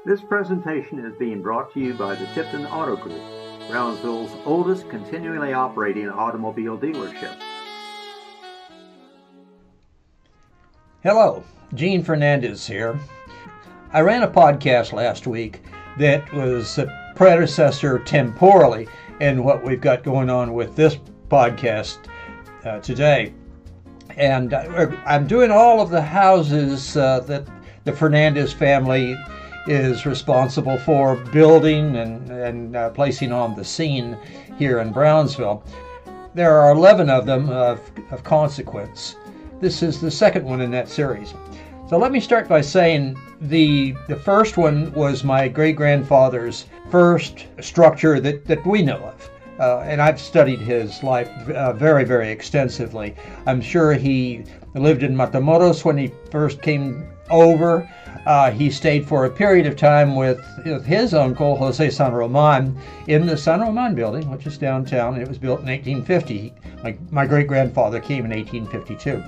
This presentation is being brought to you by the Tipton Auto Group, Brownsville's oldest continually operating automobile dealership. Hello, Gene Fernandez here. I ran a podcast last week that was a predecessor temporally in what we've got going on with this podcast today. And I'm doing all of the houses that the Fernandez family is responsible for building and placing on the scene here in Brownsville. There are 11 of them of consequence. This is the second one in that series. So let me start by saying the first one was my great-grandfather's first structure that we know of. And I've studied his life very, very extensively. I'm sure he lived in Matamoros when he first came over. He stayed for a period of time with his uncle, Jose San Roman, in the San Roman building, which is downtown, and it was built in 1850. My great-grandfather came in 1852.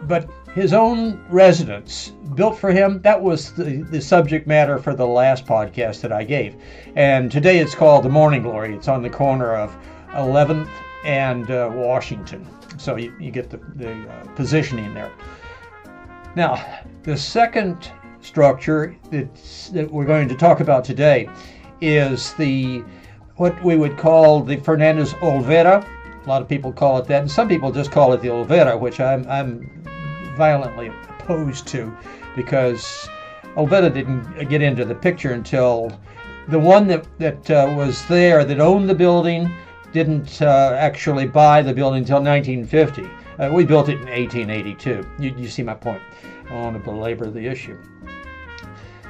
But his own residence, built for him, that was the subject matter for the last podcast that I gave. And today it's called The Morning Glory. It's on the corner of 11th and Washington. So you get the positioning there. Now, the second structure that we're going to talk about today is what we would call the Fernandez-Olvera. A lot of people call it that, and some people just call it the Olvera, which I'm violently opposed to, because Olvera didn't get into the picture until the one that was there that owned the building didn't actually buy the building until 1950. We built it in 1882. You see my point. I don't want to belabor the issue.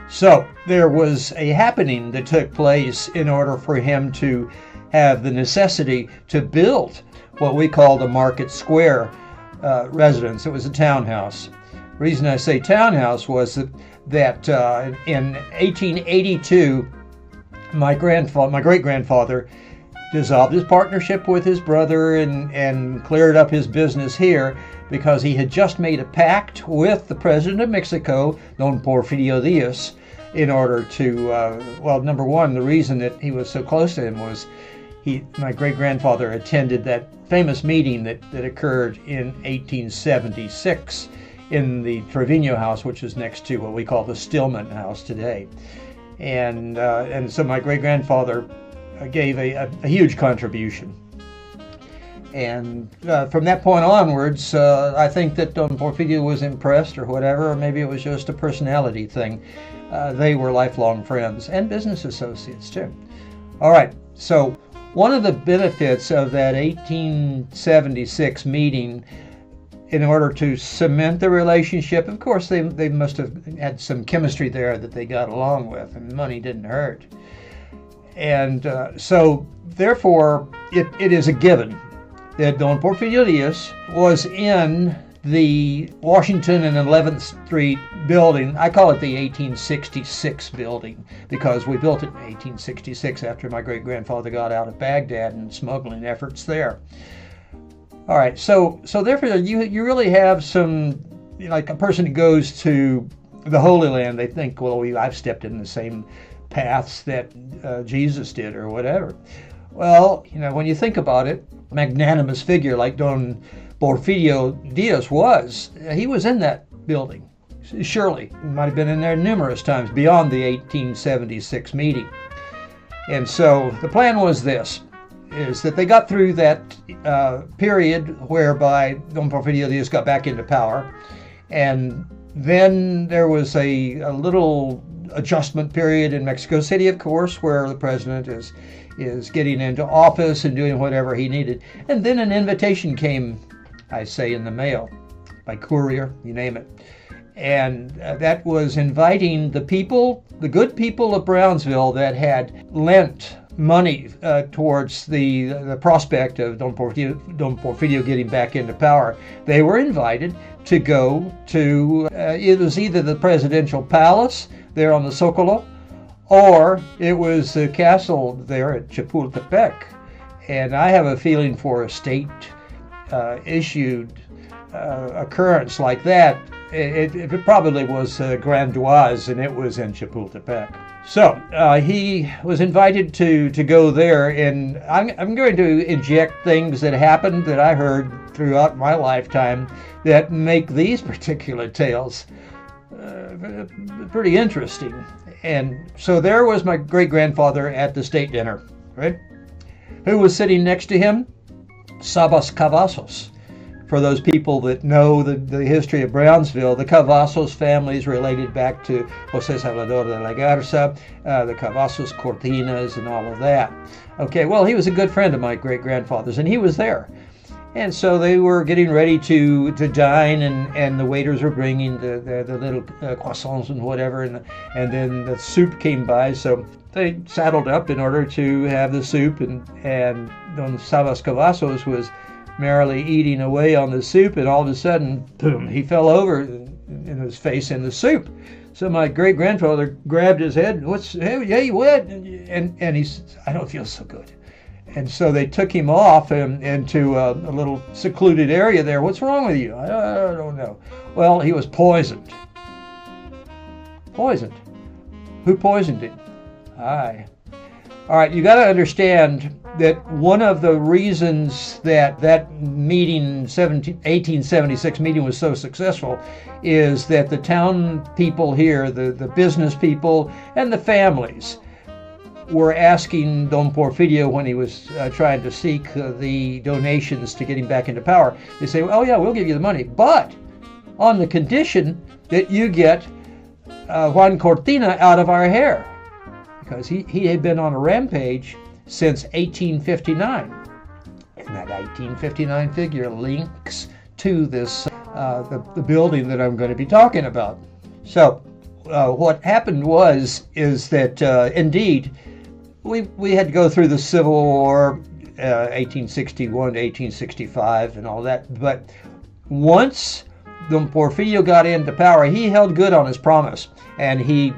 So there was a happening that took place in order for him to have the necessity to build what we call the Market Square residence. It was a townhouse. The reason I say townhouse was that in 1882, my great-grandfather dissolved his partnership with his brother and cleared up his business here because he had just made a pact with the president of Mexico, Don Porfirio Diaz, in order to, number one, the reason that he was so close to him was my great-grandfather attended that famous meeting that occurred in 1876 in the Trevino House, which is next to what we call the Stillman House today. And so my great-grandfather gave a huge contribution. And from that point onwards, I think that Don Porfirio was impressed or whatever, or maybe it was just a personality thing. They were lifelong friends and business associates too. All right, so one of the benefits of that 1876 meeting, in order to cement the relationship, of course they must have had some chemistry there that they got along with, and money didn't hurt. And so therefore it is a given that Don Porfirio Diaz was in the Washington and 11th Street building. I call it the 1866 building because we built it in 1866 after my great-grandfather got out of Baghdad and smuggling efforts there. All right, so therefore you really have some, like a person who goes to the Holy Land, they think, well, I've stepped in the same paths that Jesus did or whatever. Well, when you think about it, a magnanimous figure like Don Porfirio Diaz was in that building. Surely, he might have been in there numerous times beyond the 1876 meeting. And so the plan was this, is that they got through that period whereby Don Porfirio Diaz got back into power, and then there was a little adjustment period in Mexico City, of course, where the president is getting into office and doing whatever he needed. And then an invitation came, I say, in the mail, by courier, you name it. And that was inviting the good people of Brownsville that had lent money towards the prospect of Don Porfirio getting back into power. They were invited to go to, it was either the presidential palace there on the Zocalo, or it was the castle there at Chapultepec. And I have a feeling for a state issued occurrence like that, it probably was Grandoise, and it was in Chapultepec. So he was invited to go there, and I'm going to inject things that happened that I heard throughout my lifetime that make these particular tales pretty interesting. And so there was my great-grandfather at the state dinner, right? Who was sitting next to him? Sabas Cavazos. For those people that know the history of Brownsville, the Cavazos family is related back to Jose Salvador de la Garza, the Cavazos Cortinas, and all of that. Okay, well, he was a good friend of my great-grandfather's, and he was there. And so they were getting ready to dine, and the waiters were bringing the little croissants and whatever, and then the soup came by, so they saddled up in order to have the soup, and Don Sabas Cavazos was merrily eating away on the soup, and all of a sudden, boom, he fell over in his face in the soup. So my great-grandfather grabbed his head, hey, what? And he said, I don't feel so good. And so they took him off into a little secluded area there. What's wrong with you? I don't know. Well, he was poisoned. Poisoned. Who poisoned him? I. All right, you got to understand that one of the reasons that meeting, 1876 meeting was so successful is that the town people here, the business people and the families, were asking Don Porfirio when he was trying to seek the donations to get him back into power. They say, oh yeah, we'll give you the money, but on the condition that you get Juan Cortina out of our hair. Because he had been on a rampage since 1859. And that 1859 figure links to this, the building that I'm going to be talking about. So what happened is that indeed, we had to go through the Civil War, 1861 to 1865 and all that. But once Don Porfirio got into power, he held good on his promise. And he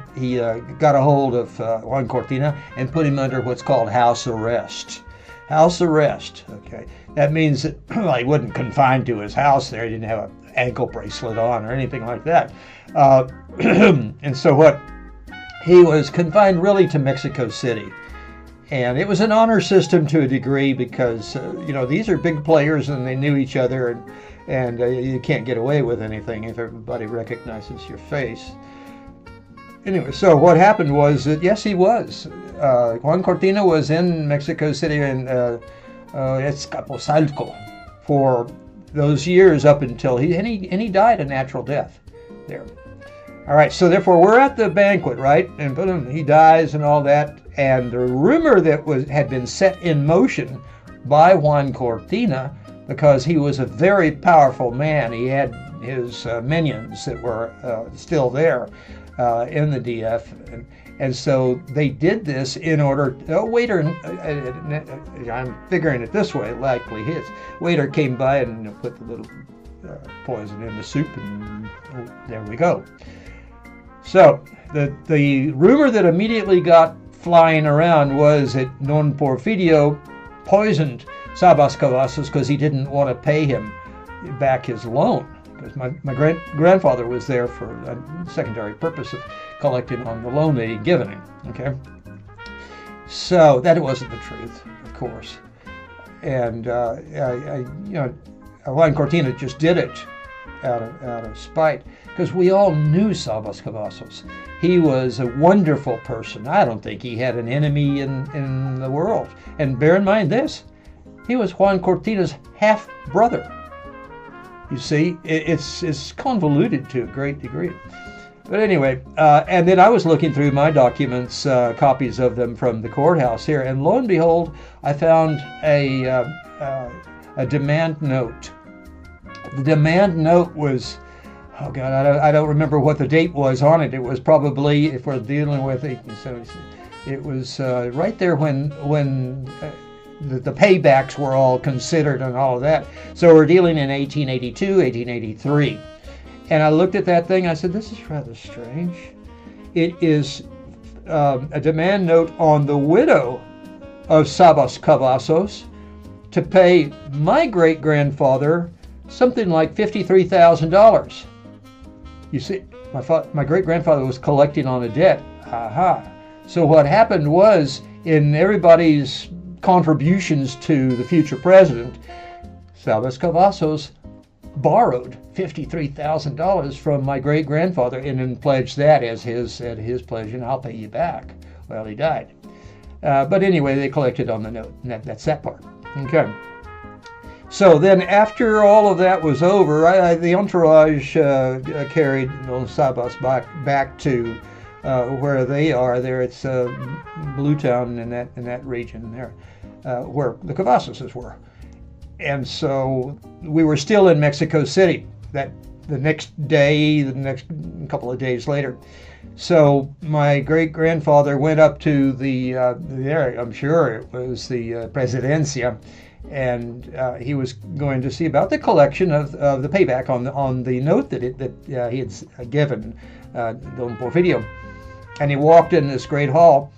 got a hold of Juan Cortina and put him under what's called house arrest. House arrest, okay. That means that he wasn't confined to his house there. He didn't have an ankle bracelet on or anything like that. And so he was confined really to Mexico City. And it was an honor system to a degree because, these are big players and they knew each other, and you can't get away with anything if everybody recognizes your face. Anyway, so what happened was that, yes, he was. Juan Cortina was in Mexico City and Azcapotzalco for those years up until he died a natural death there. All right, so therefore we're at the banquet, right? And boom, he dies and all that. And the rumor that had been set in motion by Juan Cortina, because he was a very powerful man. He had his minions that were still there. In the DF, and so they did this in order. Waiter, I'm figuring it this way, likely his waiter came by and put the little poison in the soup, and there we go. So the rumor that immediately got flying around was that Don Porfirio poisoned Sabas Cavazos because he didn't want to pay him back his loan. Because my grandfather was there for a secondary purpose of collecting on the loan that he'd given him. Okay, so that wasn't the truth, of course, and Juan Cortina just did it out of spite because we all knew Sabas Cavazos. He was a wonderful person. I don't think he had an enemy in the world. And bear in mind this: he was Juan Cortina's half brother. You see, it's convoluted to a great degree. But anyway, and then I was looking through my documents, copies of them from the courthouse here, and lo and behold, I found a demand note. The demand note was, oh God, I don't remember what the date was on it. It was probably, if we're dealing with 1876, it was right there when the paybacks were all considered and all of that. So we're dealing in 1882, 1883. And I looked at that thing, I said, this is rather strange. It is a demand note on the widow of Sabas Cavazos to pay my great-grandfather something like $53,000. You see, my great-grandfather was collecting on a debt. Aha. So what happened was, in everybody's contributions to the future president, Salvador Cavazos borrowed $53,000 from my great-grandfather and then pledged that as his pledge, and I'll pay you back. Well, he died. But anyway, they collected on the note, and that's that part. Okay. So then after all of that was over, the entourage carried Los Sabas back to where they are there. It's Bluetown in that region there, where the Cavazoses were. And so we were still in Mexico City the next couple of days later. So my great-grandfather went up to there, I'm sure it was the Presidencia, and he was going to see about the collection of the payback on the note that he had given Don Porfirio. And he walked in this great hall,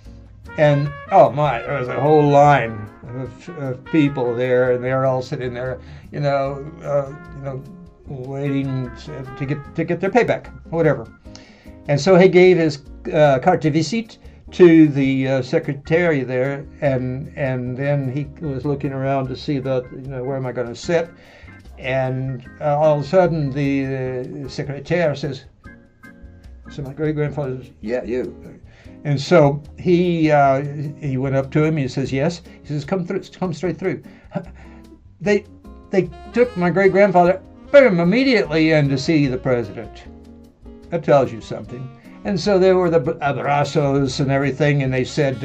and oh my, there was a whole line of people there, and they're all sitting there, waiting to get their payback, whatever. And so he gave his carte de visite to the secretary there, and then he was looking around to see about, where am I going to sit? And all of a sudden the secretary says, so my great-grandfather says, yeah, you. And so he went up to him. He says, yes. He says, come straight through. They took my great-grandfather, put him immediately in to see the president. That tells you something. And so there were the abrazos and everything, and they said,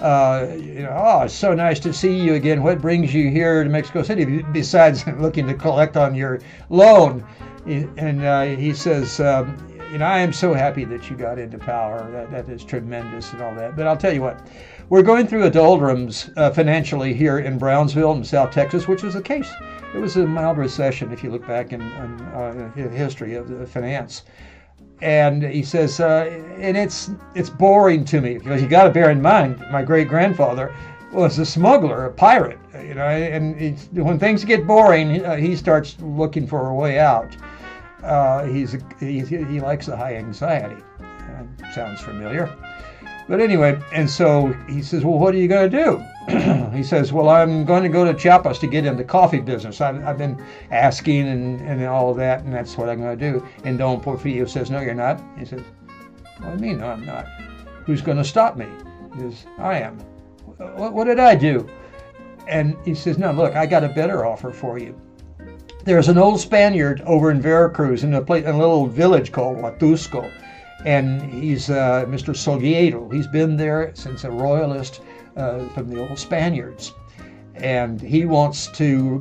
oh, it's so nice to see you again. What brings you here to Mexico City besides looking to collect on your loan? And he says, I am so happy that you got into power. That is tremendous and all that. But I'll tell you what, we're going through a doldrums financially here in Brownsville in South Texas, which was the case. It was a mild recession if you look back in history of the finance. And he says, and it's boring to me, because you got to bear in mind, my great-grandfather was a smuggler, a pirate, and when things get boring, he starts looking for a way out. He likes the high anxiety. Sounds familiar. But anyway, and so he says, well, what are you going to do? He says, well, I'm going to go to Chiapas to get into coffee business. I've been asking and all of that, and that's what I'm going to do. And Don Porfirio says, no, you're not. He says, what do you mean, no, I'm not? Who's going to stop me? He says, I am. What did I do? And he says, no, look, I got a better offer for you. There's an old Spaniard over in Veracruz in a little village called Huatusco. And he's Mr. Soliero. He's been there since a royalist from the old Spaniards. And he wants to,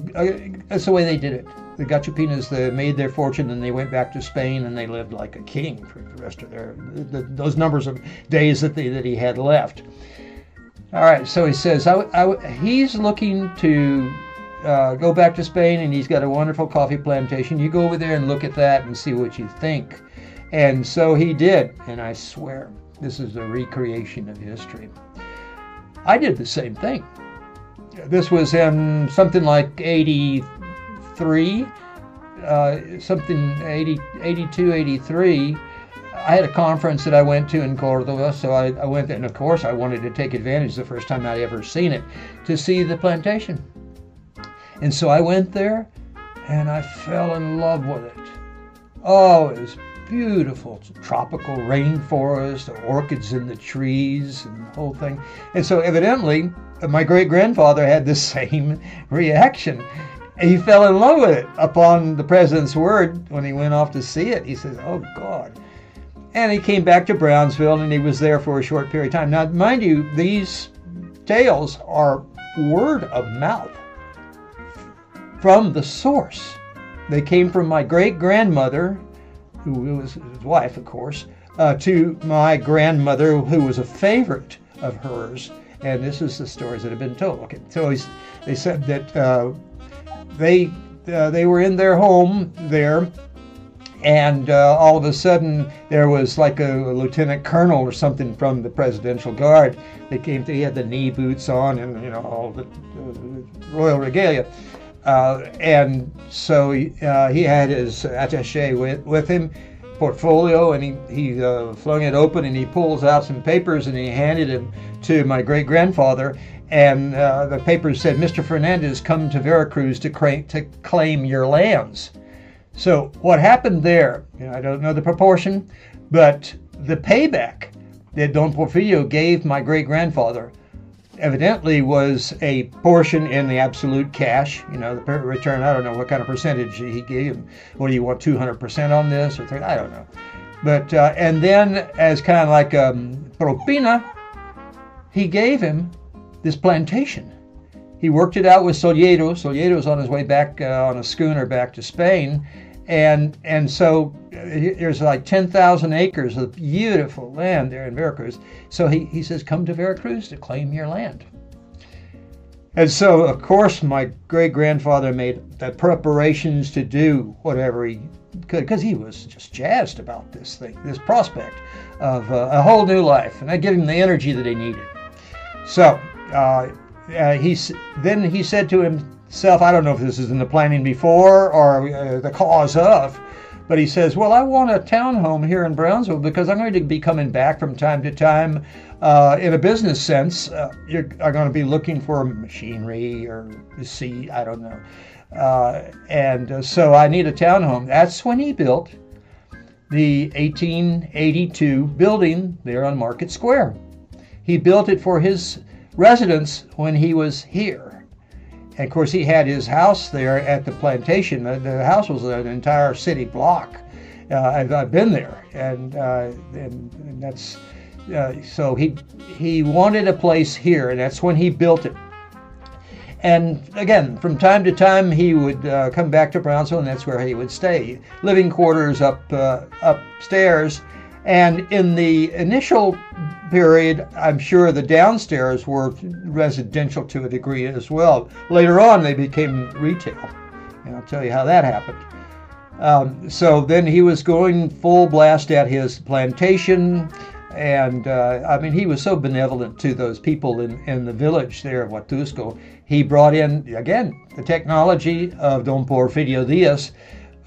that's the way they did it. The Gachapinas, they made their fortune, and they went back to Spain, and they lived like a king for the rest of those numbers of days that he had left. All right, so he says, he's looking to go back to Spain, and he's got a wonderful coffee plantation. You go over there and look at that and see what you think. And so he did, and I swear, this is a recreation of history. I did the same thing. This was in something like 83, 82, 83. I had a conference that I went to in Cordova, so I went there, and of course I wanted to take advantage, the first time I'd ever seen it, to see the plantation. And so I went there, and I fell in love with it. Oh, it was beautiful. It's a tropical rainforest, the orchids in the trees, and the whole thing. And so evidently, my great-grandfather had the same reaction. He fell in love with it upon the president's word when he went off to see it. He says, oh, God. And he came back to Brownsville, and he was there for a short period of time. Now, mind you, these tales are word of mouth from the source. They came from my great-grandmother, who was his wife, of course, to my grandmother, who was a favorite of hers. And this is the stories that have been told. Okay, so they said that they were in their home there, and all of a sudden there was like a lieutenant colonel or something from the Presidential Guard. They came to, he had the knee boots on and all the royal regalia. And so he had his attaché with him, portfolio, and he flung it open, and he pulls out some papers, and he handed them to my great-grandfather. And the papers said, "Mr. Fernandez, come to Veracruz to claim your lands." So what happened there, I don't know the proportion, but the payback that Don Porfirio gave my great-grandfather evidently was a portion in the absolute cash, the return. I don't know what kind of percentage he gave him. What do you want, 200% on this? Or I don't know. But, and then as kind of like propina, he gave him this plantation. He worked it out with Sollero. Sollero was on his way back on a schooner back to Spain. And so there's like 10,000 acres of beautiful land there in Veracruz. So he says, come to Veracruz to claim your land. And so, of course, my great-grandfather made the preparations to do whatever he could, because he was just jazzed about this thing, this prospect of a whole new life. And that gave him the energy that he needed. So he said to himself, I don't know if this is in the planning before or the cause of, but he says, well, I want a townhome here in Brownsville because I'm going to be coming back from time to time. In a business sense, you're going to be looking for machinery or seed, I don't know. So I need a townhome. That's when he built the 1882 building there on Market Square. He built it for his residence when he was here. And of course, he had his house there at the plantation. The house was an entire city block. I've been there, and that's so he wanted a place here, and that's when he built it. And again, from time to time, he would come back to Brownsville, and that's where he would stay. Living quarters upstairs. And in the initial period, I'm sure the downstairs were residential to a degree as well. Later on, they became retail. And I'll tell you how that happened. So then he was going full blast at his plantation. And he was so benevolent to those people in the village there of Huatusco. He brought in, again, the technology of Don Porfirio Diaz,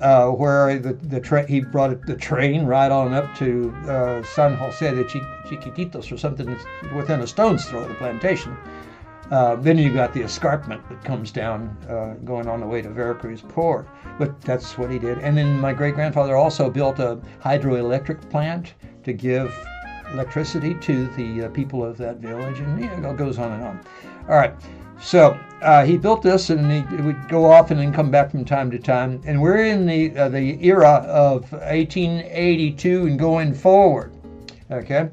where he brought the train right on up to San Jose de Chiquititos or something that's within a stone's throw of the plantation. Then you got the escarpment that comes down going on the way to Veracruz Port. But that's what he did. And then my great-grandfather also built a hydroelectric plant to give electricity to the people of that village, and it goes on and on. All right. So he built this, and he would go off and then come back from time to time. And we're in the era of 1882 and going forward. Okay.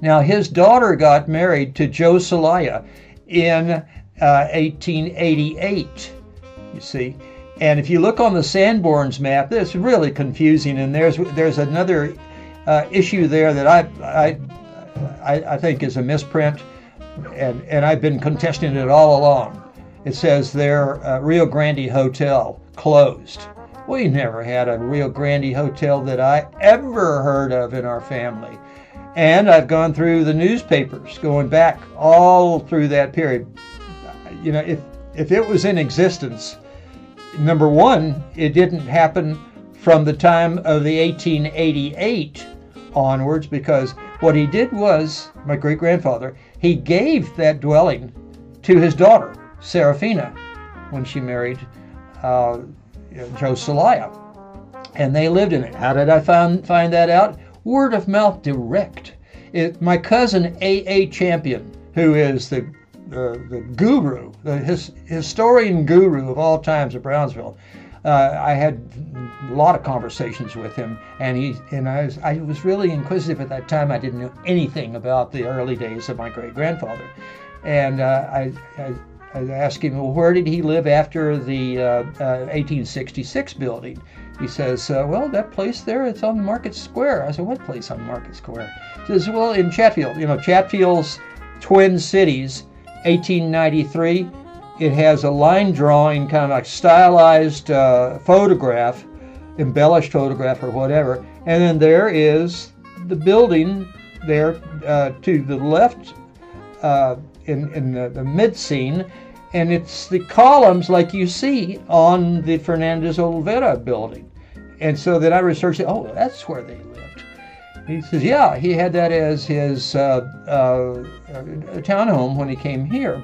Now his daughter got married to Joe Celaya in 1888. You see, and if you look on the Sanborn's map, it's really confusing. And there's another issue there that I think is a misprint. And I've been contesting it all along. It says there, Rio Grande Hotel closed. We never had a Rio Grande Hotel that I ever heard of in our family. And I've gone through the newspapers going back all through that period. If it was in existence, number one, it didn't happen from the time of the 1888 onwards, because what he did was, my great-grandfather, he gave that dwelling to his daughter, Serafina, when she married Joe Celaya. And they lived in it. How did I find that out? Word of mouth, direct. My cousin A.A. Champion, who is the guru, the historian guru of all times of Brownsville, I had a lot of conversations with him, and I was really inquisitive at that time. I didn't know anything about the early days of my great-grandfather. And I asked him, well, where did he live after the 1866 building? He says, well, that place there, it's on Market Square. I said, what place on Market Square? He says, well, in Chatfield. Chatfield's Twin Cities, 1893. It has a line drawing, kind of like stylized photograph, embellished photograph or whatever. And then there is the building there to the left in the mid-scene. And it's the columns like you see on the Fernandez-Olvera Building. And so then I researched it. Oh, that's where they lived. He says, yeah, he had that as his townhome when he came here.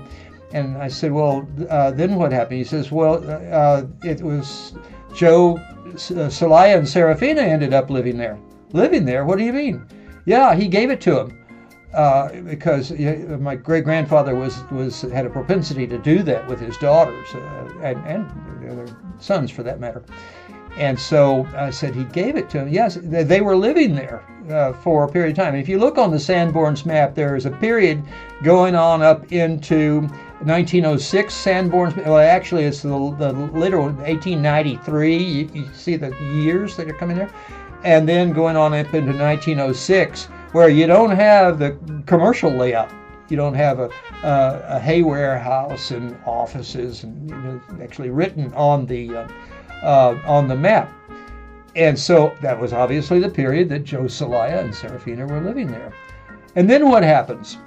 And I said, well, then what happened? He says, well, it was Joe, Celaya, and Serafina ended up living there. Living there? What do you mean? Yeah, he gave it to him. Because my great-grandfather had a propensity to do that with his daughters and their sons, for that matter. And so I said he gave it to him. Yes, they were living there for a period of time. And if you look on the Sanborn's map, there is a period going on up into 1906 Sanborn's. Well, actually, it's the literal 1893. You see the years that are coming there, and then going on up into 1906. Where you don't have the commercial layout. You don't have a hay warehouse and offices, and actually written on the map. And so that was obviously the period that Joe Celaya and Serafina were living there. And then what happens?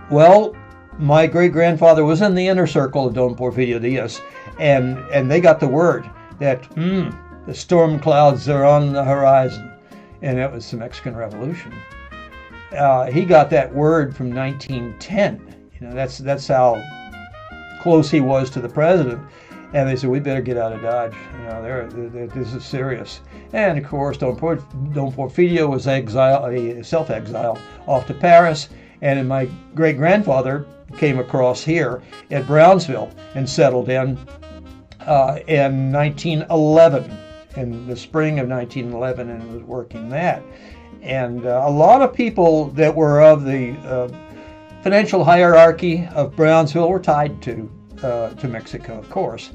Well, my great-grandfather was in the inner circle of Don Porfirio Diaz, and they got the word that the storm clouds are on the horizon. And that was the Mexican Revolution. He got that word from 1910. That's how close he was to the president. And they said, we better get out of Dodge. This is serious. And of course, Don Porfirio was self-exiled off to Paris. And then my great-grandfather came across here at Brownsville and settled in 1911. In the spring of 1911, and was working that. And a lot of people that were of the financial hierarchy of Brownsville were tied to Mexico, of course.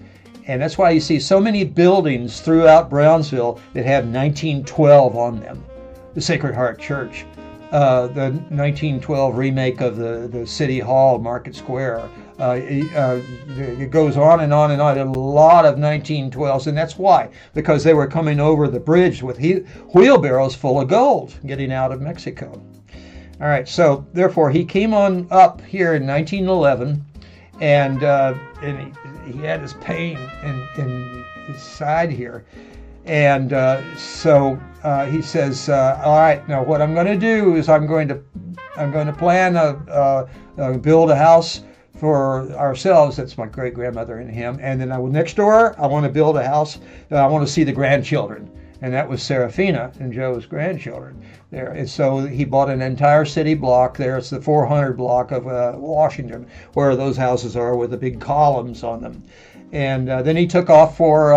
And that's why you see so many buildings throughout Brownsville that have 1912 on them. The Sacred Heart Church, the 1912 remake of the City Hall, Market Square. It goes on and on and on. A lot of 1912s, and that's why, because they were coming over the bridge with wheelbarrows full of gold, getting out of Mexico. All right, so therefore he came on up here in 1911, and he had his pain in his side here, and so he says, all right, now what I'm going to do is I'm going to plan build a house for ourselves. That's my great-grandmother and him. And then next door, I want to build a house. I want to see the grandchildren. And that was Serafina and Joe's grandchildren there. And so he bought an entire city block there. It's the 400 block of Washington, where those houses are with the big columns on them. And then he took off for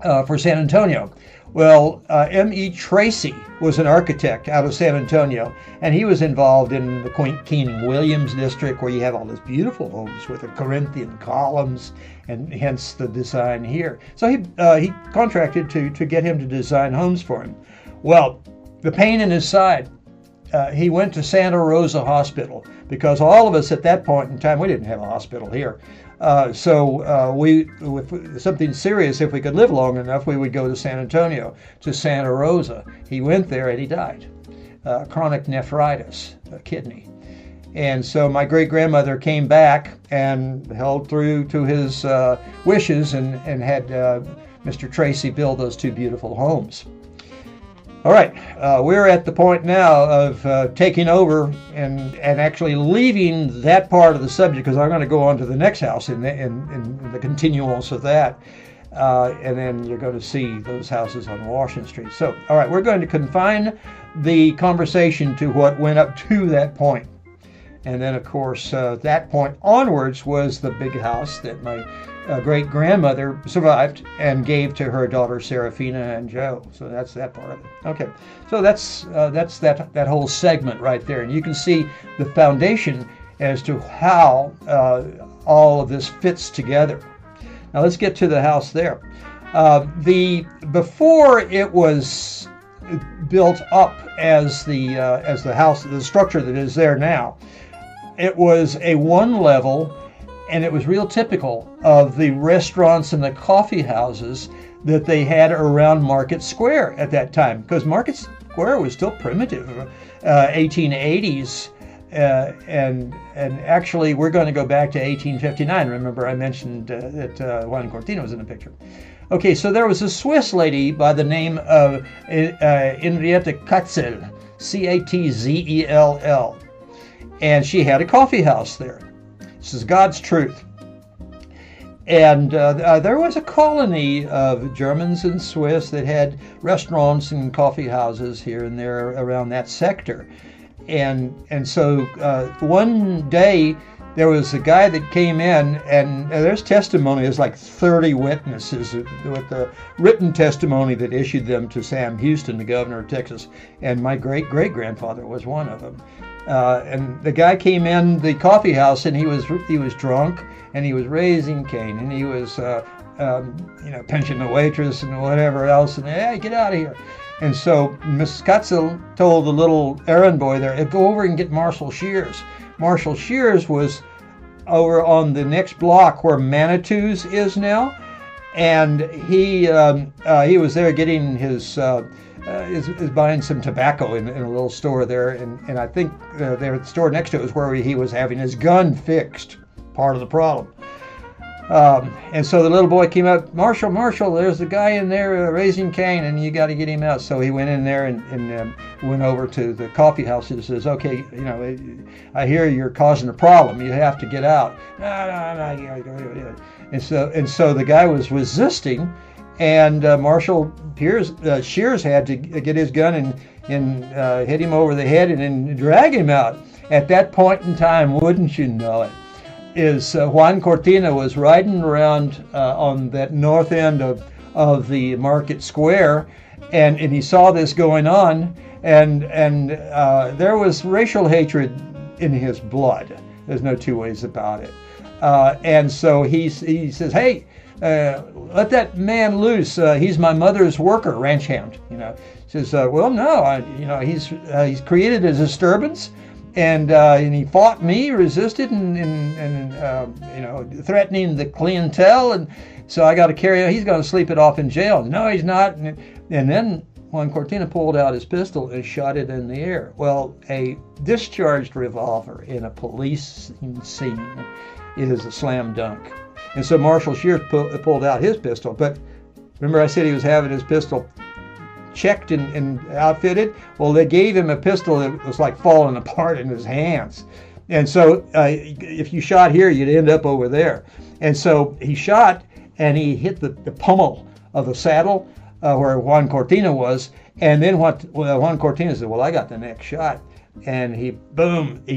San Antonio. Well, M.E. Tracy was an architect out of San Antonio, and he was involved in the quaint Keenan-Williams district, where you have all these beautiful homes with the Corinthian columns, and hence the design here. So he contracted to get him to design homes for him. Well, the pain in his side, he went to Santa Rosa Hospital, because all of us at that point in time, we didn't have a hospital here. So with something serious, if we could live long enough, we would go to San Antonio, to Santa Rosa. He went there and he died. Chronic nephritis, kidney. And so my great-grandmother came back and held through to his wishes and had Mr. Tracy build those two beautiful homes. All right, we're at the point now of taking over and actually leaving that part of the subject, because I'm going to go on to the next house in the continuance of that. And then you're going to see those houses on Washington Street. So, all right, we're going to confine the conversation to what went up to that point. And then, of course, that point onwards was the big house that my great-grandmother survived and gave to her daughter Serafina and Joe. So that's that part of it. Okay, so that's that whole segment right there. And you can see the foundation as to how all of this fits together. Now let's get to the house there. Before it was built up as the house, the structure that is there now, it was a one level, and it was real typical of the restaurants and the coffee houses that they had around Market Square at that time, because Market Square was still primitive, 1880s. And actually, we're going to go back to 1859. Remember, I mentioned that Juan Cortina was in the picture. Okay, so there was a Swiss lady by the name of Henriette Katzel, Catzell, and she had a coffee house there. This is God's truth. And there was a colony of Germans and Swiss that had restaurants and coffee houses here and there around that sector. And so one day there was a guy that came in, and there's testimony. There's like 30 witnesses with the written testimony that issued them to Sam Houston, the governor of Texas. And my great-great-grandfather was one of them. And the guy came in the coffee house, and he was drunk, and he was raising Cain, and he was pinching the waitress and whatever else, and hey, get out of here. And so Mrs. Katzel told the little errand boy there, go over and get Marshall Shears. Marshall Shears was over on the next block where Manitou's is now, and he was there getting his buying some tobacco in a little store there, and I think the store next to it was where he was having his gun fixed, part of the problem. And so the little boy came up, Marshall, there's the guy in there raising Cain, and you got to get him out. So he went in there and went over to the coffee house and says, okay, I hear you're causing a problem. You have to get out. No. And so the guy was resisting, and Marshall Shears had to get his gun and hit him over the head and then drag him out. At that point in time, wouldn't you know it, is Juan Cortina was riding around on that north end of the market square, and he saw this going on, and there was racial hatred in his blood. There's no two ways about it. And so he says, hey, let that man loose. He's my mother's worker, ranch hand. Says, well, no, he's created a disturbance. And he fought me, resisted, and threatening the clientele, and so I got to carry him. He's going to sleep it off in jail. No, he's not. And then Juan Cortina pulled out his pistol and shot it in the air. Well, a discharged revolver in a police scene is a slam dunk. And so Marshall Shears pulled out his pistol. But remember I said he was having his pistol checked and outfitted? Well, they gave him a pistol that was like falling apart in his hands. And so if you shot here, you'd end up over there. And so he shot, and he hit the pommel of the saddle where Juan Cortina was. And then Juan Cortina said, well, I got the next shot. And he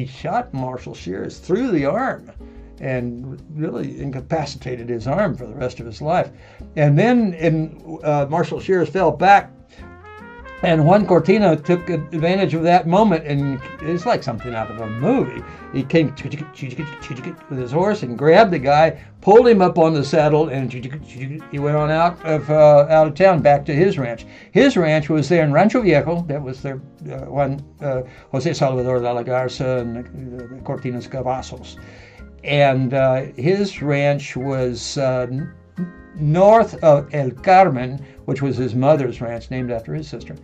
shot Marshall Shears through the arm and really incapacitated his arm for the rest of his life. And then Marshall Shears fell back, and Juan Cortina took advantage of that moment, and it's like something out of a movie. He came with his horse and grabbed the guy, pulled him up on the saddle, and he went on out of town back to his ranch. His ranch was there in Rancho Viejo. That was their Jose Salvador de la Garza and Cortina's Cavazos. And his ranch was north of El Carmen, which was his mother's ranch, named after his sister,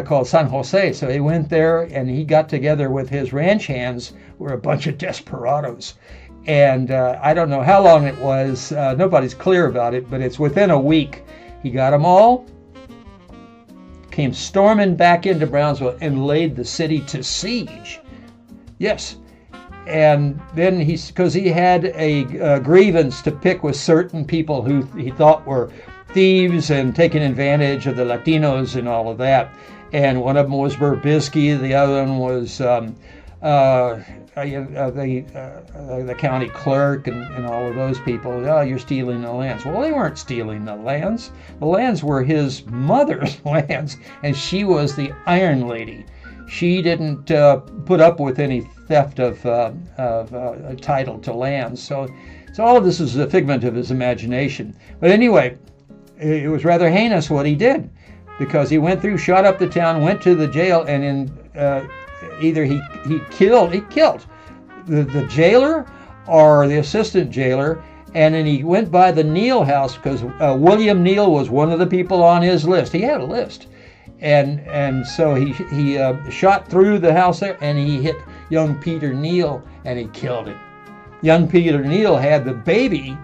called San Jose. So he went there, and he got together with his ranch hands, who were a bunch of desperados. And I don't know how long it was. Nobody's clear about it, but it's within a week. He got them all, came storming back into Brownsville, and laid the city to siege. Yes. And then because he had a grievance to pick with certain people who he thought were thieves and taking advantage of the Latinos and all of that. And one of them was Berbisky, the other one was the county clerk and all of those people. Oh, you're stealing the lands. Well, they weren't stealing the lands. The lands were his mother's lands, and she was the Iron Lady. She didn't put up with any theft of title to lands. So all of this is a figment of his imagination. But anyway, it was rather heinous what he did, because he went through, shot up the town, went to the jail, and either he killed the jailer or the assistant jailer, and then he went by the Neal house, because William Neal was one of the people on his list. He had a list. And so he shot through the house there, and he hit young Peter Neal, and he killed him. Young Peter Neal had the baby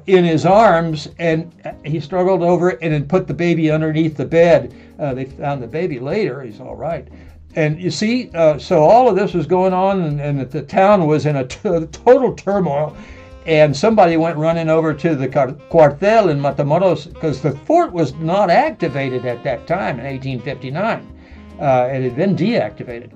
in his arms, and he struggled over it and then put the baby underneath the bed. They found the baby later. He's all right. And you see, so all of this was going on, and the town was in a total turmoil. And somebody went running over to the cuartel in Matamoros, because the fort was not activated at that time in 1859. It had been deactivated.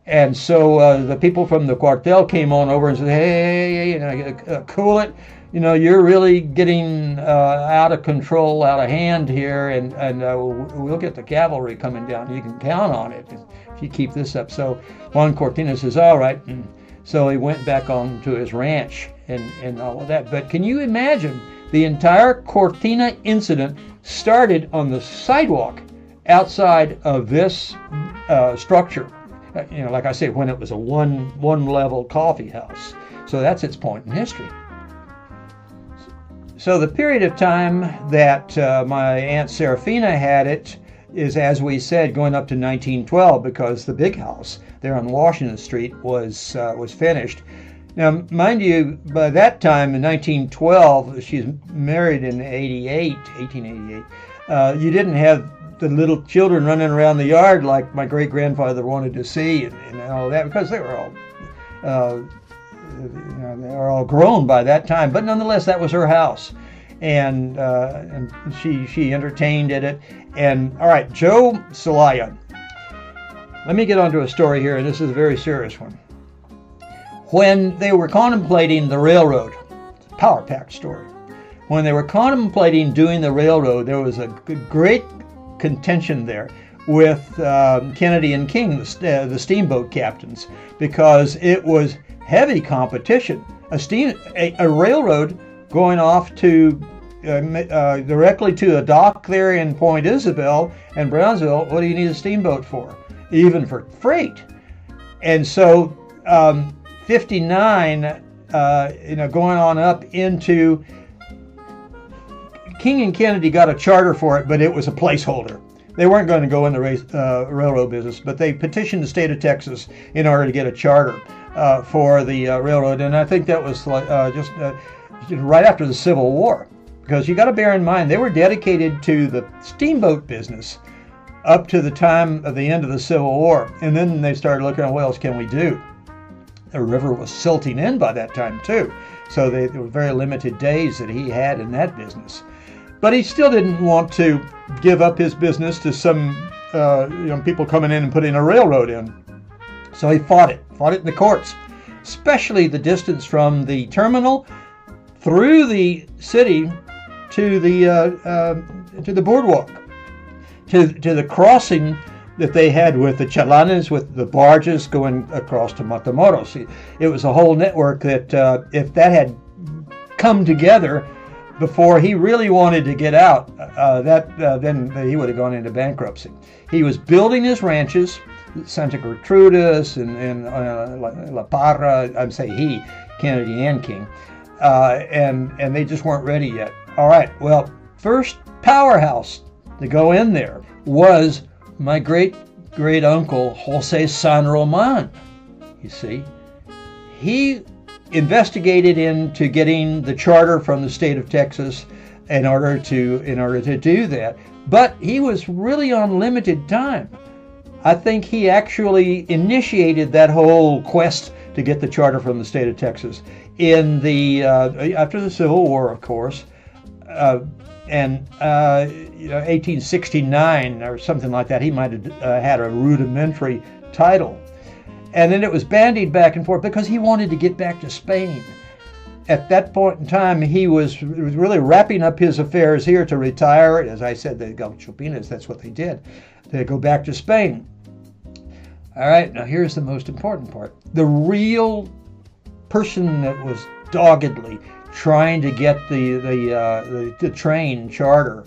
And so the people from the cuartel came on over and said, hey, cool it. You're really getting out of control, out of hand here, and we'll get the cavalry coming down. You can count on it if you keep this up. So Juan Cortina says, all right. And so he went back on to his ranch and all of that. But can you imagine, the entire Cortina incident started on the sidewalk outside of this structure. Like I said, when it was a one-level coffee house. So that's its point in history. So the period of time that my Aunt Serafina had it is, as we said, going up to 1912, because the big house there on Washington Street was finished. Now, mind you, by that time in 1912, she's married in 1888. You didn't have the little children running around the yard like my great-grandfather wanted to see and all that, because they were all grown by that time. But nonetheless, that was her house, and she entertained at it. And all right, Joe Celaya. Let me get onto a story here, and this is a very serious one. When they were contemplating the railroad, it's a power pack story. When they were contemplating doing the railroad, there was a great contention there with Kennedy and King, the steamboat captains, because it was heavy competition. A railroad going off to directly to a dock there in Point Isabel and Brownsville. What do you need a steamboat for? Even for freight. And so 59, going on up into King and Kennedy got a charter for it, but it was a placeholder. They weren't going to go in the railroad business, but they petitioned the state of Texas in order to get a charter for the railroad. And I think that was just right after the Civil War, because you got to bear in mind they were dedicated to the steamboat business up to the time of the end of the Civil War. And then they started looking at what else can we do. The river was silting in by that time too, so there were very limited days that he had in that business. But he still didn't want to give up his business to some people coming in and putting a railroad in. So he fought it in the courts, especially the distance from the terminal through the city to the boardwalk, to the crossing that they had with the chalanes, with the barges going across to Matamoros. It was a whole network that if that had come together before he really wanted to get out, then he would have gone into bankruptcy. He was building his ranches, Santa Gertrudis and La Parra. I'm saying he, Kennedy and King, and they just weren't ready yet. All right, well, first powerhouse to go in there was my great-great-uncle, Jose San Roman. You see, he investigated into getting the charter from the state of Texas in order to do that. But he was really on limited time. I think he actually initiated that whole quest to get the charter from the state of Texas in the after the Civil War, of course. 1869 or something like that. He might have had a rudimentary title. And then it was bandied back and forth because he wanted to get back to Spain. At that point in time, he was really wrapping up his affairs here to retire. As I said, the Gauchopinas, that's what they did. They go back to Spain. All right, now here's the most important part. The real person that was doggedly trying to get the train charter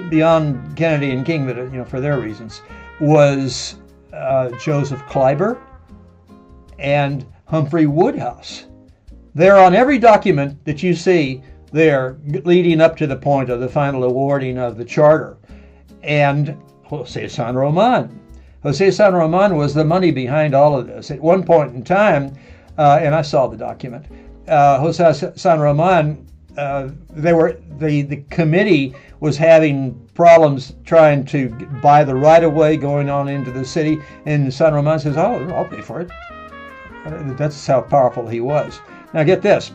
beyond Kennedy and King, but for their reasons, was Joseph Kleiber and Humphrey Woodhouse. They're on every document that you see there leading up to the point of the final awarding of the charter. And Jose San Roman. Jose San Roman was the money behind all of this. At one point in time, and I saw the document, Jose San Roman the committee was having problems trying to buy the right of way going on into the city, and San Roman says, "Oh, I'll pay for it." That's how powerful he was. Now get this: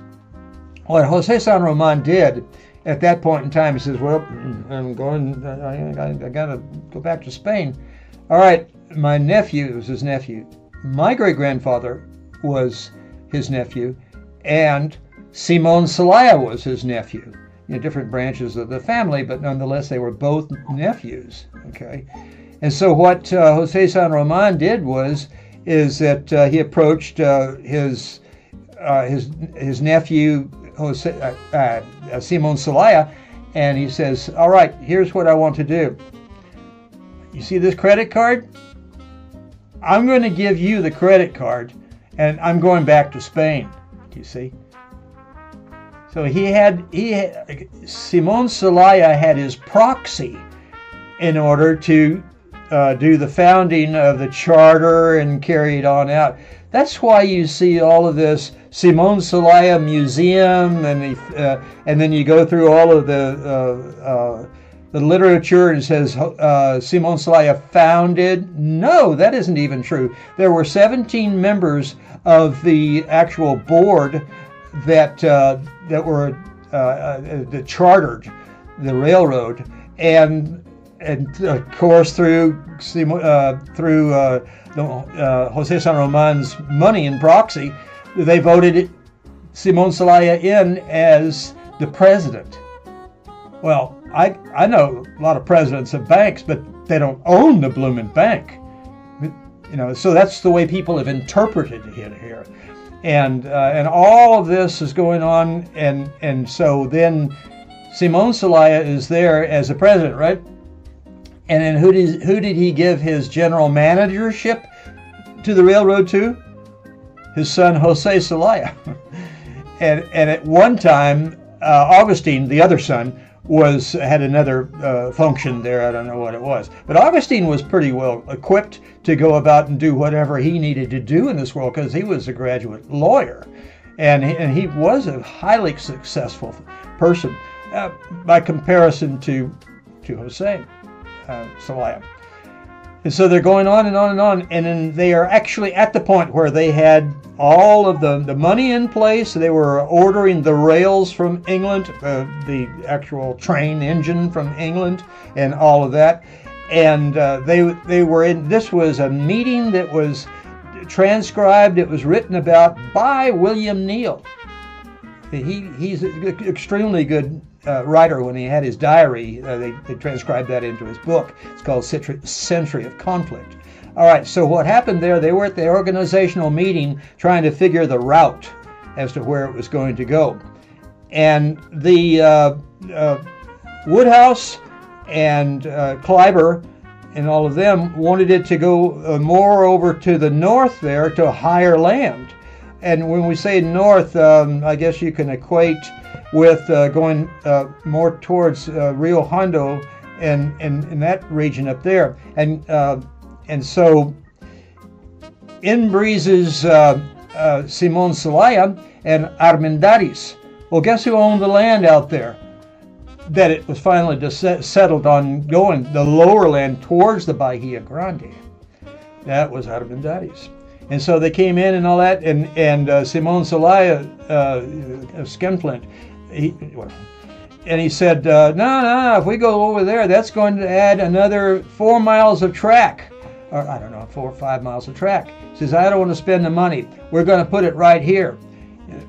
what Jose San Roman did at that point in time, he says, "Well, I'm going. I got to go back to Spain." All right, my nephew, it was his nephew. My great-grandfather was his nephew, and Simon Celaya was his nephew. Different branches of the family, but nonetheless, they were both nephews. Okay, and so what Jose San Roman did is that he approached his nephew Simon Celaya, and he says, "All right, here's what I want to do. You see this credit card? I'm going to give you the credit card, and I'm going back to Spain." Do you see? So Simon Celaya had his proxy in order to do the founding of the charter and carry it on out. That's why you see all of this Simon Celaya Museum, and then you go through all of the literature and it says Simon Celaya founded. No, that isn't even true. There were 17 members of the actual board that were that chartered the railroad, and of course through Jose San Roman's money and proxy, they voted Simon Celaya in as the president. Well, I know a lot of presidents of banks, but they don't own the bloomin' bank. So that's the way people have interpreted it here. And all of this is going on, and so then Simon Celaya is there as the president, right? And then who did he give his general managership to the railroad to? His son Jose Celaya. and at one time, Augustine, the other son, had another function there. I don't know what it was, but Augustine was pretty well equipped to go about and do whatever he needed to do in this world because he was a graduate lawyer, and he was a highly successful person by comparison to Jose Celaya. And so they're going on and on and on, and then they are actually at the point where they had all of the money in place. They were ordering the rails from England, the actual train engine from England, and all of that. And they were in. This was a meeting that was transcribed. It was written about by William Neal. He's an extremely good writer. When he had his diary, they transcribed that into his book. It's called Century of Conflict. All right, so what happened there, they were at the organizational meeting trying to figure the route as to where it was going to go. And the Woodhouse and Kleiber and all of them wanted it to go more over to the north there to higher land. And when we say north, I guess you can equate with going more towards Rio Hondo and in that region up there. And so in breezes Simon Celaya and Armendariz. Well, guess who owned the land out there that it was finally settled on going the lower land towards the Bahia Grande? That was Armendariz. And so they came in and all that, and Simon Celaya, Skinflint, he said, no, if we go over there, that's going to add another 4 miles of track. Or I don't know, 4 or 5 miles of track. He says, I don't want to spend the money. We're going to put it right here.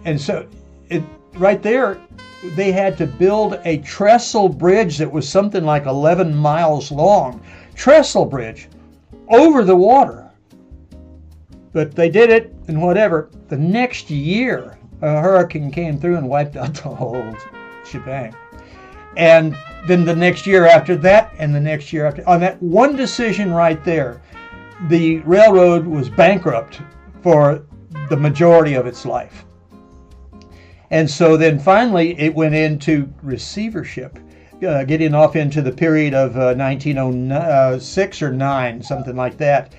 And so right there, they had to build a trestle bridge that was something like 11 miles long. Trestle bridge over the water. But they did it, and whatever. The next year, a hurricane came through and wiped out the whole shebang. And then the next year after that, and the next year after, on that one decision right there, the railroad was bankrupt for the majority of its life. And so then finally it went into receivership, getting off into the period of 1906 or 9, something like that.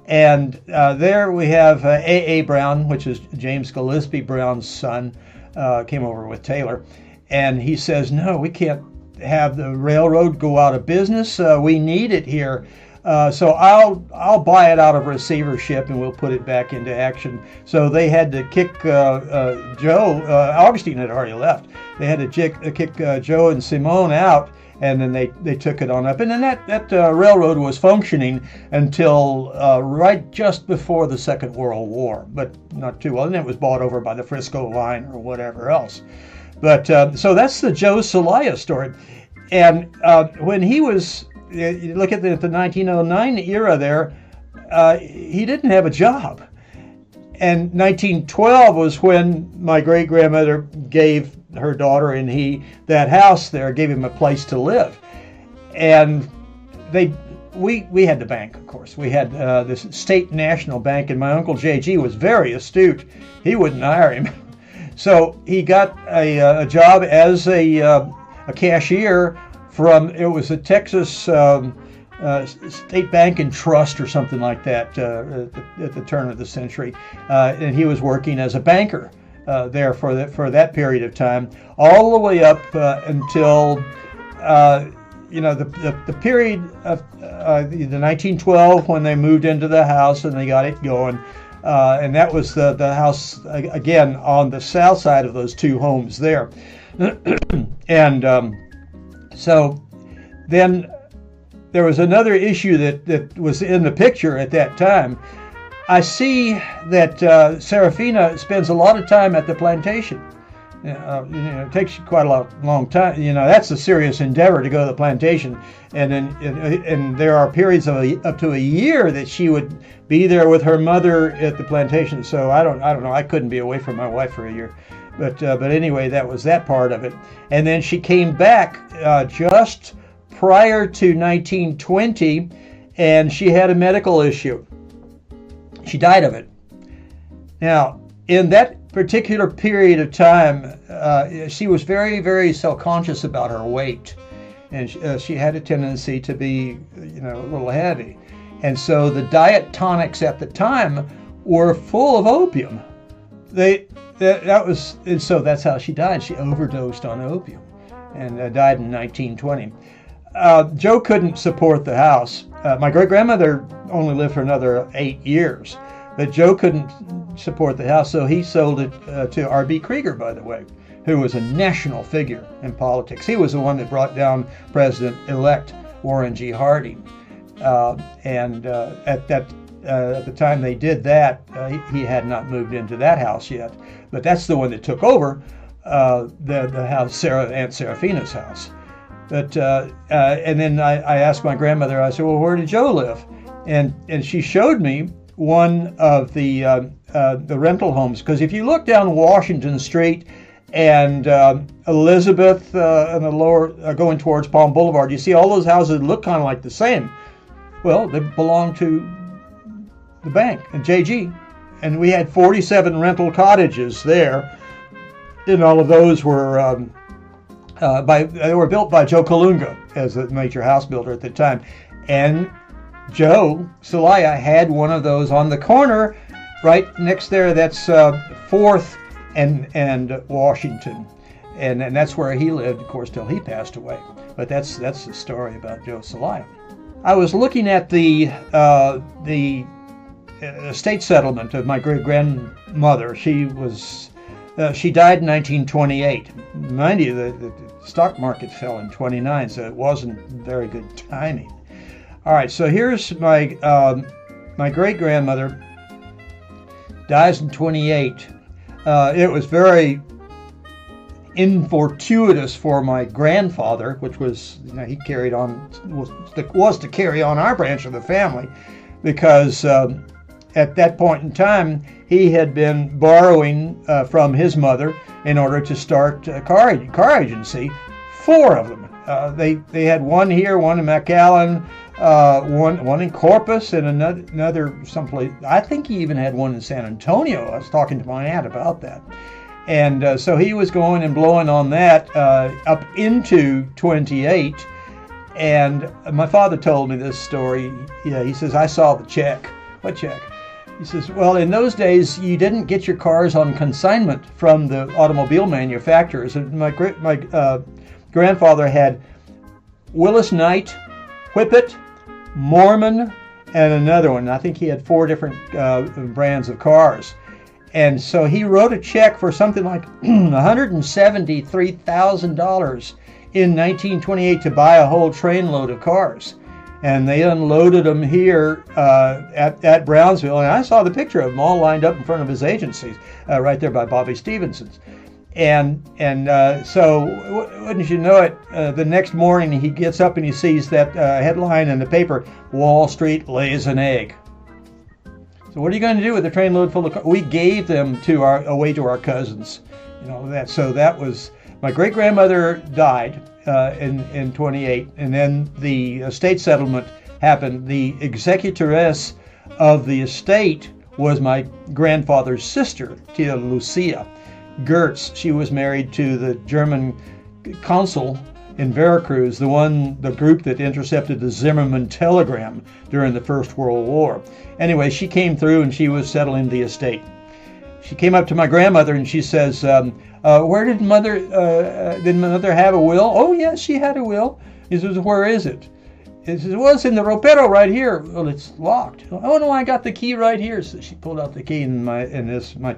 And there we have A.A. Brown, which is James Gillespie Brown's son, came over with Taylor. And he says, no, we can't have the railroad go out of business. We need it here. So I'll buy it out of receivership and we'll put it back into action. So they had to kick Joe. Augustine had already left. They had to kick Joe and Simone out, and then they took it on up. And then that railroad was functioning until right just before the Second World War, but not too well. And it was bought over by the Frisco Line or whatever else. But so that's the Joe Celaya story. And when he was, you look at the 1909 era there, he didn't have a job. And 1912 was when my great-grandmother gave her daughter and he that house there, gave him a place to live. And we had the bank, of course. We had this State National Bank, and my Uncle J.G. was very astute. He wouldn't hire him. So he got a job as a cashier from, it was a Texas State Bank and Trust or something like that at the turn of the century. And he was working as a banker there for that period of time, all the way up until the period of the 1912 when they moved into the house and they got it going. And that was the house, again, on the south side of those two homes there. And so then there was another issue that was in the picture at that time. I see that Serafina spends a lot of time at the plantation. It takes quite a long time. That's a serious endeavor to go to the plantation, and then and there are periods of up to a year that she would be there with her mother at the plantation. So I don't know. I couldn't be away from my wife for a year, but anyway, that was that part of it. And then she came back just prior to 1920, and she had a medical issue. She died of it. Now, in that particular period of time, she was very, very self-conscious about her weight, and she had a tendency to be, a little heavy. And so the diet tonics at the time were full of opium. And so that's how she died. She overdosed on opium and died in 1920. Joe couldn't support the house. My great-grandmother only lived for another 8 years, but Joe couldn't support the house, so he sold it to R.B. Krieger, by the way, who was a national figure in politics. He was the one that brought down President-elect Warren G. Harding. And at the time they did that, he had not moved into that house yet. But that's the one that took over the house, Aunt Serafina's house. But and then I asked my grandmother, I said, well, where did Joe live? And she showed me one of the rental homes, because if you look down Washington Street and Elizabeth and the lower going towards Palm Boulevard, you see all those houses that look kind of like the same. Well, they belong to the bank and JG, and we had 47 rental cottages there, and all of those were they were built by Joe Kalunga as a major house builder at the time, and Joe Celaya had one of those on the corner right next there. That's 4th and Washington, and that's where he lived, of course, till he passed away. But that's the story about Joe Celaya. I was looking at the estate settlement of my great-grandmother. She died in 1928. Mind you, the stock market fell in 29, so it wasn't very good timing. All right, so here's my great-grandmother dies in 28. It was very infortuitous for my grandfather, which was, he carried on, was to carry on our branch of the family, because at that point in time, he had been borrowing from his mother in order to start a car agency, 4 of them. They had one here, one in McAllen, one in Corpus, and another someplace. I think he even had one in San Antonio. I was talking to my aunt about that. And so he was going and blowing on that up into 28. And my father told me this story. He says, I saw the check. What check? He says, well, in those days, you didn't get your cars on consignment from the automobile manufacturers. And my grandfather had Willis Knight, Whippet, Mormon, and another one. I think he had 4 different brands of cars. And so he wrote a check for something like $173,000 in 1928 to buy a whole trainload of cars. And they unloaded them here at Brownsville. And I saw the picture of them all lined up in front of his agency, right there by Bobby Stevenson's. And so, wouldn't you know it, the next morning he gets up and he sees that headline in the paper, Wall Street lays an egg. So what are you going to do with a trainload full of cars? We gave them away to our cousins. So that was, my great-grandmother died in 28, and then the estate settlement happened. The executoress of the estate was my grandfather's sister, Tia Lucia Gertz. She was married to the German consul in Veracruz, the group that intercepted the Zimmerman telegram during the First World War. Anyway, she came through and she was settling the estate. She came up to my grandmother and she says, where did mother have a will? Oh, yes, she had a will. He says, where is it? He says, well, it's in the ropero right here. Well, it's locked. Oh, no, I got the key right here. So she pulled out the key, and my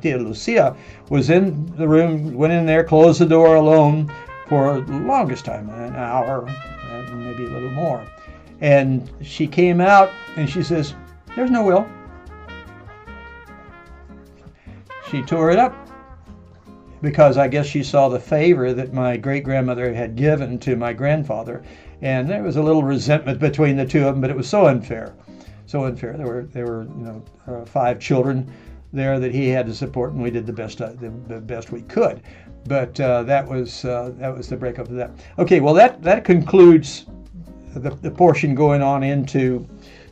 tia Lucia was in the room, went in there, closed the door alone for the longest time, an hour, maybe a little more. And she came out and she says, there's no will. She tore it up because I guess she saw the favor that my great-grandmother had given to my grandfather. And there was a little resentment between the two of them, but it was so unfair. So unfair. There were 5 children there that he had to support, and we did the best we could. But that was the breakup of that. Okay, well that concludes the portion going on into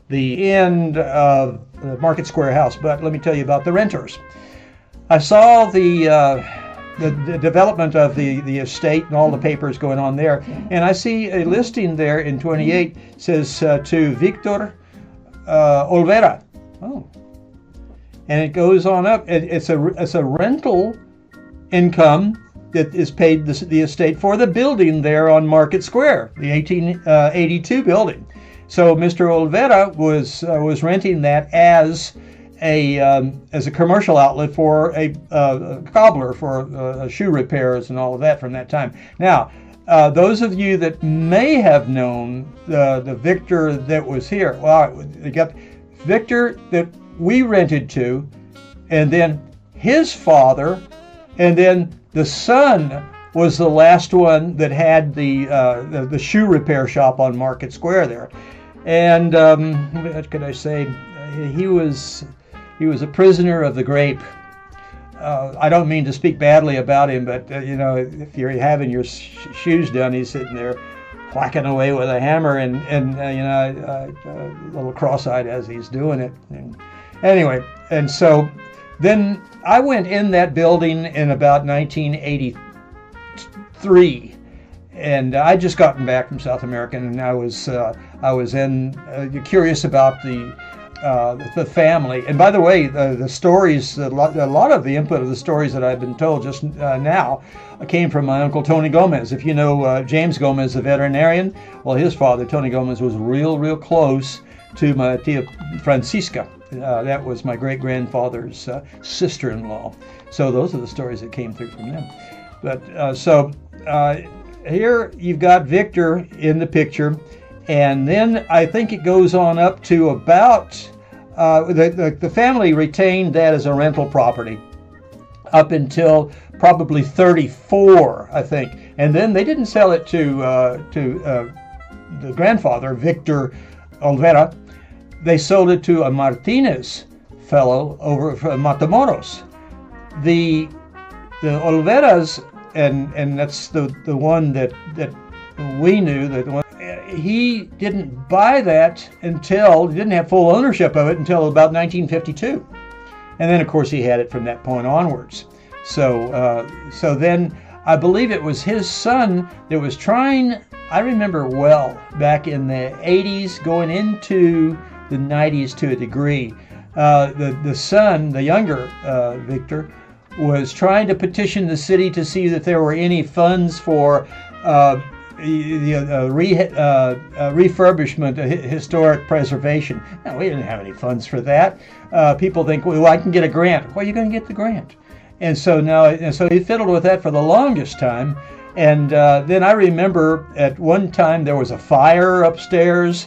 the end of the Market Square house. But let me tell you about the renters. I saw the development of the estate and all the papers going on there, and I see a listing there in 28 says to Victor Olvera. Oh, and it goes on up. It's a rental income that is paid the estate for the building there on Market Square, the 1882 building. So Mr. Olvera was renting that as a commercial outlet for a cobbler for shoe repairs and all of that from that time. Now, those of you that may have known the Victor that was here, well, you got Victor that we rented to, and then his father, and then the son was the last one that had the shoe repair shop on Market Square there. And what could I say? He was a prisoner of the grape. I don't mean to speak badly about him, but if you're having your shoes done, he's sitting there whacking away with a hammer and a little cross-eyed as he's doing it. And anyway, and so then I went in that building in about 1983, and I just gotten back from South America, and I was curious about the family. And by the way, the stories, a lot of the input of the stories that I've been told just now came from my uncle Tony Gomez. If you know James Gomez, the veterinarian, well, his father, Tony Gomez, was real close to my tia Francisca. That was my great-grandfather's sister-in-law. So those are the stories that came through from them. But here you've got Victor in the picture. And then I think it goes on up to about, the family retained that as a rental property up until probably 34, I think. And then they didn't sell it to the grandfather, Victor Olvera. They sold it to a Martinez fellow over from Matamoros. The Olveras, and that's the one that we knew, that the one, he didn't buy that until, he didn't have full ownership of it until about 1952. And then, of course, he had it from that point onwards. So then I believe it was his son that was trying, I remember well, back in the 80s, going into the 90s to a degree, the son, the younger Victor, was trying to petition the city to see that there were any funds for refurbishment, historic preservation. No, we didn't have any funds for that. People think, well, I can get a grant. Where are you going to get the grant? And so he fiddled with that for the longest time. And then I remember at one time there was a fire upstairs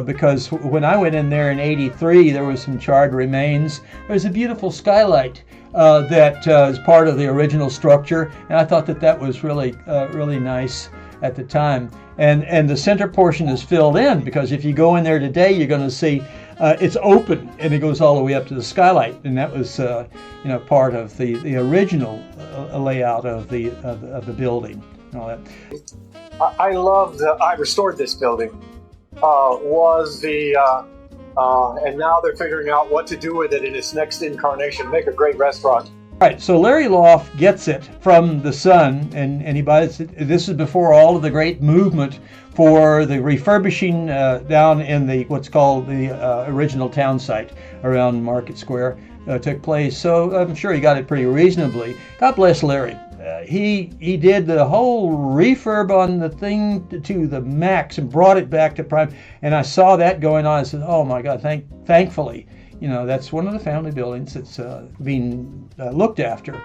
because when I went in there in '83, there was some charred remains. There was a beautiful skylight that is part of the original structure, and I thought that was really nice at the time. And the center portion is filled in because if you go in there today, you're going to see it's open and it goes all the way up to the skylight, and that was part of the original layout of the building and all that. I restored this building. And now they're figuring out what to do with it in its next incarnation. Make a great restaurant. Right, so Larry Loft gets it from the son, and he buys it. This is before all of the great movement for the refurbishing down in what's called the original town site around Market Square took place. So I'm sure he got it pretty reasonably. God bless Larry. He did the whole refurb on the thing to the max and brought it back to prime. And I saw that going on. I said, "Oh my God!" Thankfully, that's one of the family buildings that's being looked after.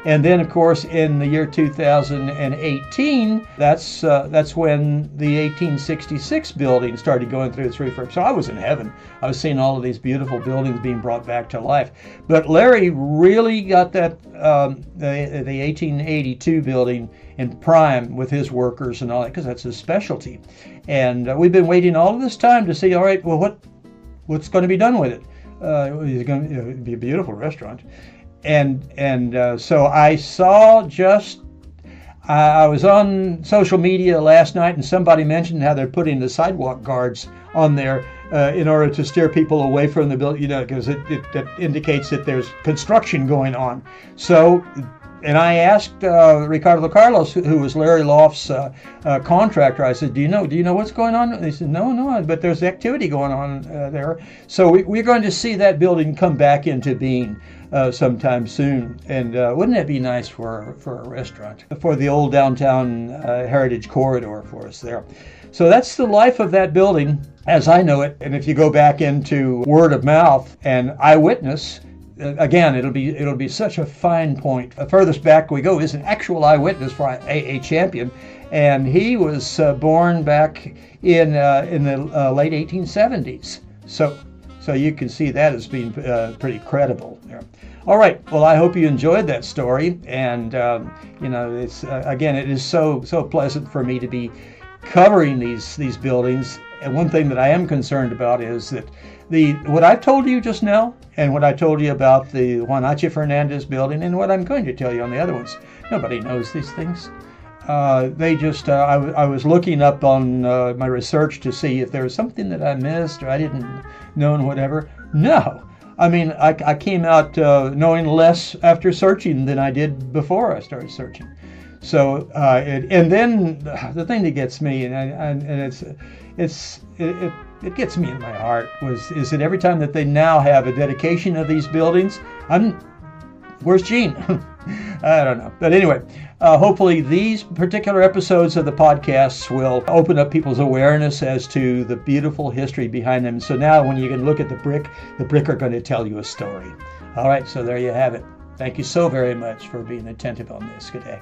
And then, of course, in the year 2018, that's when the 1866 building started going through its refurb. So I was in heaven. I was seeing all of these beautiful buildings being brought back to life. But Larry really got that the 1882 building in prime with his workers and all that, because that's his specialty. And we've been waiting all of this time to see, all right, well, what's going to be done with it? It's going to be a beautiful restaurant. And so I saw I was on social media last night and somebody mentioned how they're putting the sidewalk guards on there in order to steer people away from the building, because it indicates that there's construction going on. So, and I asked Ricardo Carlos, who was Larry Loft's contractor, I said, do you know what's going on? And he said, no, but there's activity going on there. So we're going to see that building come back into being sometime soon. And wouldn't it be nice for a restaurant, for the old downtown heritage corridor for us there? So that's the life of that building as I know it. And if you go back into word of mouth and eyewitness, again, it'll be such a fine point. Furthest back we go is an actual eyewitness for a champion, and he was born back in the late 1870s. So you can see that as being pretty credible there. All right. Well, I hope you enjoyed that story, and it's again, it is so pleasant for me to be covering these buildings. And one thing that I am concerned about is that what I told you just now, and what I told you about the Juan H. Fernandez building, and what I'm going to tell you on the other ones, nobody knows these things. I was looking up on my research to see if there was something that I missed or I didn't know and whatever. No. I mean, I came out knowing less after searching than I did before I started searching. So, and then the thing that gets me, it gets me in my heart, is that every time that they now have a dedication of these buildings, where's Gene? I don't know. But anyway, hopefully these particular episodes of the podcasts will open up people's awareness as to the beautiful history behind them. So now when you can look at the brick are going to tell you a story. All right, so there you have it. Thank you so very much for being attentive on this. Good day.